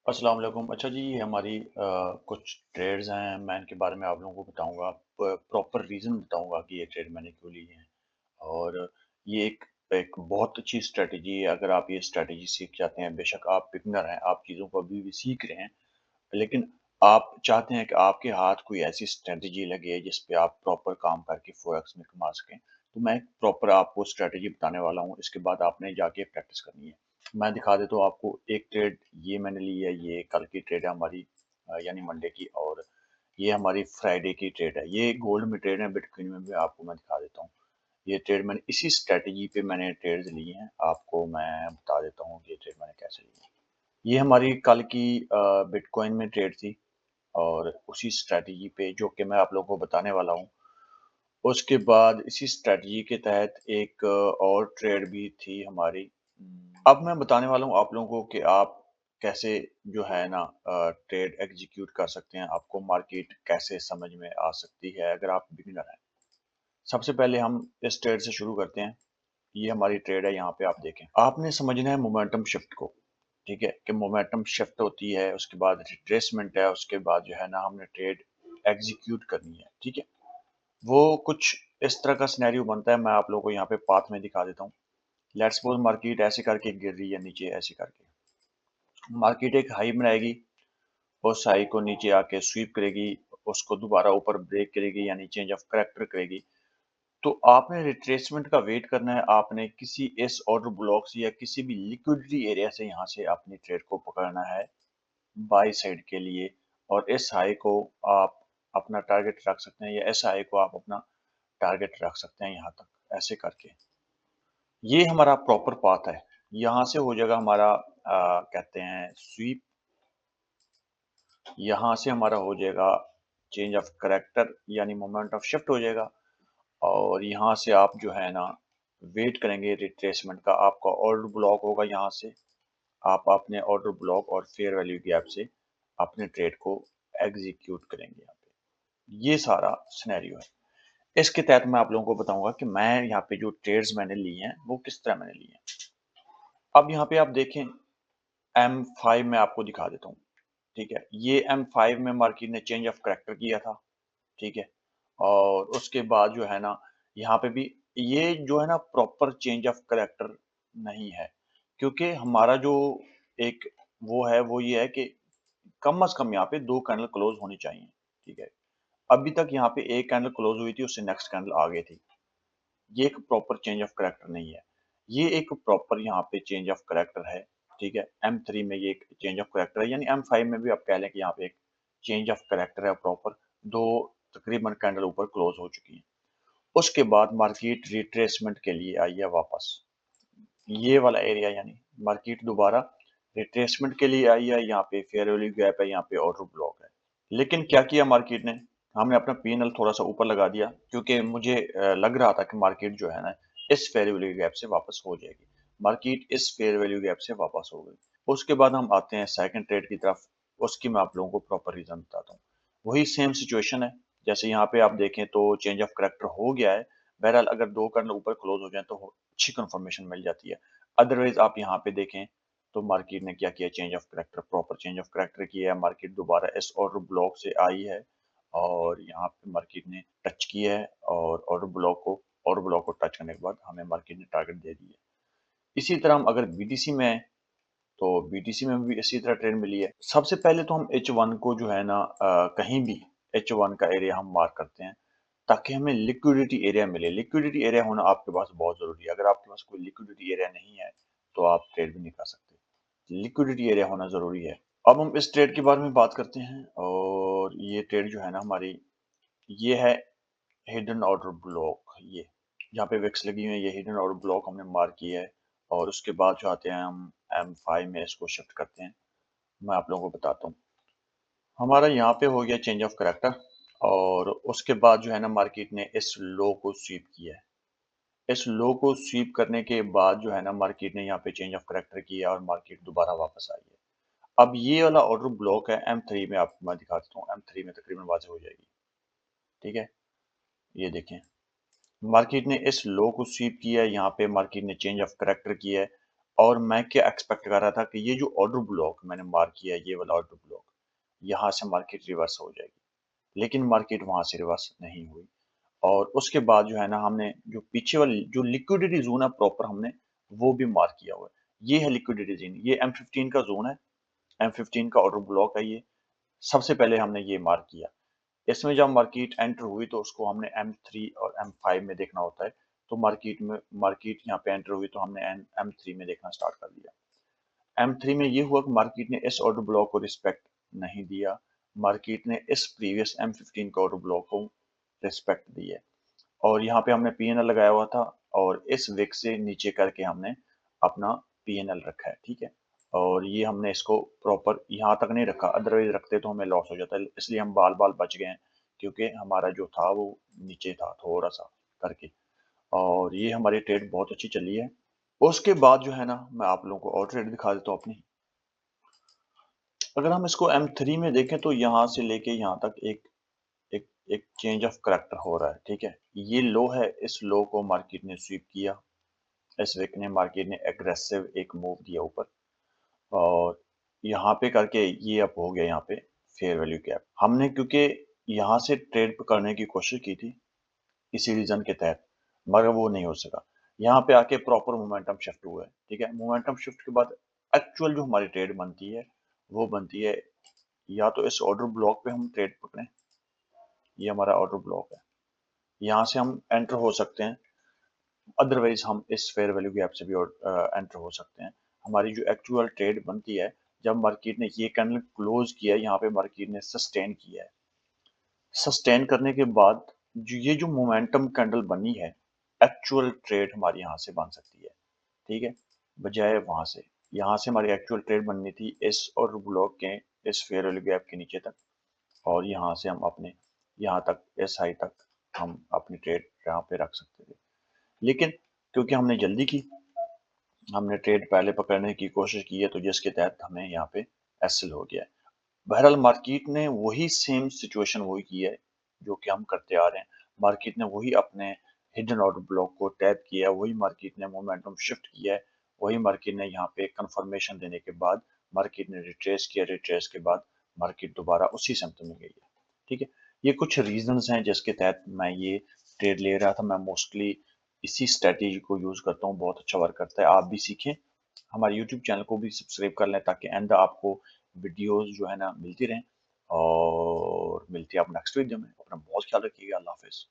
अस्सलाम वालेकुम। अच्छा जी, ये हमारी कुछ ट्रेड्स हैं, मैं इनके बारे में आप लोगों को बताऊँगा। प्रॉपर रीज़न बताऊँगा कि ये ट्रेड मैंने क्यों ली हैं। और ये एक एक बहुत अच्छी स्ट्रैटेजी है, अगर आप ये स्ट्रैटेजी सीख जाते हैं, बेशक आप बिगिनर हैं, आप चीज़ों को अभी भी सीख रहे हैं, लेकिन आप चाहते हैं कि आपके हाथ कोई ऐसी स्ट्रैटेजी लगे जिस पे आप प्रॉपर काम करके फ़ॉरेक्स में कमा सकें। तो मैं प्रॉपर आपको स्ट्रैटेजी बताने वाला हूँ, इसके बाद आपने जाके प्रैक्टिस करनी है। मैं दिखा देता हूँ आपको एक ट्रेड ये मैंने ली है, ये कल की ट्रेड है हमारी यानी मंडे की, और ये हमारी फ्राइडे की ट्रेड है। ये गोल्ड में ट्रेड है, बिटकॉइन में भी आपको मैं दिखा देता हूँ। ये ट्रेड मैंने इसी स्ट्रैटेजी पे मैंने ट्रेड्स ली हैं, आपको मैं बता देता हूँ कि ये ट्रेड मैंने कैसे ली है। ये हमारी कल की बिटकॉइन में ट्रेड थी, और उसी स्ट्रैटेजी पे जो कि मैं आप लोगों को बताने वाला हूँ। उसके बाद इसी स्ट्रैटेजी के तहत एक और ट्रेड भी थी हमारी। अब मैं बताने वाला हूँ आप लोगों को कि आप कैसे जो है ना ट्रेड एग्जीक्यूट कर सकते हैं, आपको मार्केट कैसे समझ में आ सकती है अगर आप बिगिनर हैं। सबसे पहले हम इस ट्रेड से शुरू करते हैं। ये हमारी ट्रेड है, यहाँ पे आप देखें। आपने समझना है मोमेंटम शिफ्ट को, ठीक है? कि मोमेंटम शिफ्ट होती है, उसके बाद रिट्रेसमेंट है, उसके बाद जो है ना हमने ट्रेड एग्जीक्यूट करनी है, ठीक है? वो कुछ इस तरह का सिनेरियो बनता है, मैं आप लोगों को यहाँ पे पाथ में दिखा देता हूँ। लेट्स सपोज मार्केट ऐसे करके गिर रही है नीचे, ऐसे करके मार्केट एक हाई बनाएगी, उस हाई को नीचे आके स्वीप करेगी, उसको दोबारा ऊपर ब्रेक करेगी यानी चेंज ऑफ करैक्टर करेगी। तो आपने रिट्रेसमेंट का वेट करना है, आपने किसी इस ऑर्डर ब्लॉक से या किसी भी लिक्विडिटी एरिया से यहाँ से अपनी ट्रेड को पकड़ना है बाई साइड के लिए, और इस हाई को आप अपना टारगेट रख सकते हैं, या इस हाई को आप अपना टारगेट रख सकते हैं यहाँ तक, ऐसे करके। ये हमारा प्रॉपर पाथ है। यहाँ से हो जाएगा हमारा कहते हैं स्वीप, यहाँ से हमारा हो जाएगा चेंज ऑफ करैक्टर यानी मोमेंट ऑफ शिफ्ट हो जाएगा, और यहाँ से आप जो है ना वेट करेंगे रिट्रेसमेंट का, आपका ऑर्डर ब्लॉक होगा यहाँ से, आप अपने ऑर्डर ब्लॉक और फेयर वैल्यू गैप से अपने ट्रेड को एग्जीक्यूट करेंगे यहाँ पे। ये सारा सिनेरियो है। इसके तहत मैं आप लोगों को बताऊंगा कि मैं यहाँ पे जो ट्रेड्स मैंने ली हैं वो किस तरह मैंने ली हैं। अब यहाँ पे आप देखें, M5 में आपको दिखा देता हूँ, ठीक है? ये M5 में मार्केट ने चेंज ऑफ करैक्टर किया था, ठीक है? और उसके बाद जो है ना यहाँ पे भी ये जो है ना प्रॉपर चेंज ऑफ करैक्टर नहीं है, क्योंकि हमारा जो एक वो है वो ये है कि कम से कम यहाँ पे 2 कैंडल क्लोज होनी चाहिए, ठीक है? अभी तक यहाँ पे 1 कैंडल क्लोज हुई थी, उससे नेक्स्ट कैंडल आ गई थी। ये एक प्रॉपर चेंज ऑफ करैक्टर नहीं है। ये एक प्रॉपर यहाँ पे चेंज ऑफ करैक्टर है, ठीक है? M3 में ये एक चेंज ऑफ करैक्टर है, यानी M5 में भी आप कह लें कि यहाँ पे एक चेंज ऑफ करैक्टर है प्रॉपर। 2 तकरीबन कैंडल ऊपर क्लोज हो चुकी हैं। उसके बाद मार्केट रिट्रेसमेंट के लिए आई है वापस। ये वाला एरिया यानी मार्केट दोबारा रिट्रेसमेंट के लिए आई है, यहाँ पे फेयर वैल्यू गैप है, यहाँ पे ऑर्डर ब्लॉक है। लेकिन क्या किया मार्केट ने, हमने अपना P&L थोड़ा सा ऊपर लगा दिया, क्योंकि मुझे लग रहा था कि मार्केट जो है ना इस फेयर वैल्यू गैप से वापस हो जाएगी। मार्केट इस फेयर वैल्यू गैप से वापस हो गई। उसके बाद हम आते हैं सेकंड ट्रेड की तरफ। उसकी मैं आप लोगों को प्रॉपर रीजन बताता हूँ। वही सेम सिचुएशन है, जैसे यहाँ पे आप देखें तो चेंज ऑफ करैक्टर हो गया है। बहरहाल अगर 2 कैंडल ऊपर क्लोज हो जाए तो अच्छी कंफर्मेशन मिल जाती है। अदरवाइज आप यहाँ पे देखें तो मार्केट ने क्या किया, change of character, proper change of character किया है। मार्केट दोबारा इस ऑर्डर ब्लॉक से आई है, और यहाँ पे मार्केट ने टच किया है, और ऑर्डर ब्लॉक को टच करने के बाद हमें मार्केट ने टारगेट दे दिया। इसी तरह हम अगर बीटीसी में हैं, तो बीटीसी में भी इसी तरह ट्रेंड मिली है। सबसे पहले तो हम H1 को जो है ना कहीं भी H1 का एरिया हम मार्क करते हैं, ताकि हमें लिक्विडिटी एरिया मिले। लिक्विडिटी एरिया होना आपके पास बहुत जरूरी है। अगर आपके पास कोई लिक्विडिटी एरिया नहीं है तो आप ट्रेड भी नहीं कर सकते। लिक्विडिटी एरिया होना जरूरी है। अब हम इस ट्रेड के बारे में बात करते हैं, और ये ट्रेड जो है ना हमारी, ये है हिडन ऑर्डर ब्लॉक। ये जहाँ पे विक्स लगी हुई है, ये हिडन ऑर्डर ब्लॉक हमने मार्क किया है। और उसके बाद जो आते हैं हम M5 में इसको शिफ्ट करते हैं। मैं आप लोगों को बताता हूँ। हमारा यहाँ पे हो गया चेंज ऑफ करैक्टर, और उसके बाद जो है ना मार्केट ने इस लो को स्वीप किया है। इस लो को स्वीप करने के बाद जो है ना मार्केट ने यहाँ पे चेंज ऑफ करैक्टर किया, और मार्केट दोबारा वापस आई है। अब ये वाला ऑर्डर ब्लॉक है M3 में, आपको मैं दिखा देता हूँ। M3 में तकरीबन वाज़ेह हो जाएगी, ठीक है? ये देखें, मार्केट ने इस लो को स्वीप किया है, यहाँ पे मार्केट ने चेंज ऑफ करैक्टर किया है, और मैं क्या एक्सपेक्ट कर रहा था कि ये जो ऑर्डर ब्लॉक मैंने मार्क किया है, ये वाला ऑर्डर ब्लॉक, यहाँ से मार्केट रिवर्स हो जाएगी। लेकिन मार्केट वहाँ से रिवर्स नहीं हुई। और उसके बाद जो है ना, हमने जो पीछे वाली जो लिक्विडिटी ज़ोन है प्रॉपर, हमने वो भी मार्क किया हुआ है। ये है लिक्विडिटी ज़ोन, ये M15 का ज़ोन है, M15 का ऑर्डर ब्लॉक है ये। सबसे पहले हमने ये मार्क किया। इसमें जब मार्केट एंटर हुई तो उसको हमने M3 और M5 में देखना होता है। तो मार्केट यहाँ पे एंटर हुई तो हमने M3 में देखना स्टार्ट कर दिया। M3 में ये हुआ कि मार्केट ने इस ऑर्डर ब्लॉक को रिस्पेक्ट नहीं दिया। मार्केट ने इस प्रीवियस M15 का ऑर्डर ब्लॉक को रिस्पेक्ट दी है। और यहाँ पे हमने पीएनएल लगाया हुआ था, और इस विक से नीचे करके हमने अपना पीएनएल रखा है, ठीक है। और ये हमने इसको प्रॉपर यहाँ तक नहीं रखा, अदरवाइज रखते तो हमें लॉस हो जाता है, इसलिए हम बाल बाल बच गए हैं, क्योंकि हमारा जो था वो नीचे था थोड़ा सा करके। और ये हमारी ट्रेड बहुत अच्छी चली है। उसके बाद जो है ना, मैं आप लोगों को और ट्रेड दिखा देता हूँ अपनी। अगर हम इसको M3 में देखें तो यहाँ से लेके यहाँ तक एक एक एक चेंज ऑफ करैक्टर हो रहा है, ठीक है। ये लो है, इस लो को मार्केट ने स्वीप किया। इस वीक ने मार्केट ने एग्रेसिव एक मूव दिया ऊपर, और यहाँ पे करके ये अप हो गया, यहाँ पे फेयर वैल्यू गैप। हमने क्योंकि यहाँ से ट्रेड करने की कोशिश की थी इसी रीजन के तहत, मगर वो नहीं हो सका। यहाँ पे आके प्रॉपर मोमेंटम शिफ्ट हुआ है, ठीक है। मोमेंटम शिफ्ट के बाद एक्चुअल जो हमारी ट्रेड बनती है वो बनती है, या तो इस ऑर्डर ब्लॉक पे हम ट्रेड पकड़ें, ये हमारा ऑर्डर ब्लॉक है, यहाँ से हम एंटर हो सकते हैं। अदरवाइज हम इस फेयर वैल्यू गैप से भी एंटर हो सकते हैं। हमारी जो एक्चुअल ट्रेड बनती है, जब मार्केट ने ये कैंडल क्लोज किया है, यहाँ पे मार्केट ने सस्टेन किया है। सस्टेन करने के बाद जो ये जो मोमेंटम कैंडल बनी है, एक्चुअल ट्रेड हमारी यहाँ से बन सकती है, ठीक है, बजाय वहां से। यहाँ से हमारी एक्चुअल ट्रेड बननी थी इस और ब्लॉक के, इस फेयर वैल्यू गैप के नीचे तक, और यहाँ से हम अपने यहाँ तक, इस हाई तक हम अपनी ट्रेड यहाँ पे रख सकते थे। लेकिन क्योंकि हमने जल्दी की, हमने ट्रेड पहले पकड़ने की कोशिश की है, तो जिसके तहत हमें यहाँ पे एसएल हो गया है। बहरहाल मार्केट ने वही सेम सिचुएशन वही की है जो कि हम करते आ रहे हैं। मार्केट ने वही अपने हिडन ऑर्डर ब्लॉक को टैप किया, वही मार्केट ने मोमेंटम शिफ्ट किया है, वही मार्केट ने यहाँ पे कंफर्मेशन देने के बाद मार्केट ने रिट्रेस किया, रिट्रेस के बाद मार्केट दोबारा उसी समत में गई है, ठीक है। ये कुछ रीजंस हैं जिसके तहत मैं ये ट्रेड ले रहा था। मैं मोस्टली इसी स्ट्रेटेजी को यूज करता हूँ, बहुत अच्छा वर्क करता है। आप भी सीखें, हमारे यूट्यूब चैनल को भी सब्सक्राइब कर लें, ताकि एंड आपको वीडियोस जो है ना मिलती रहें। और मिलती है आप नेक्स्ट वीडियो में। अपना बहुत ख्याल रखिएगा। अल्लाह हाफिज।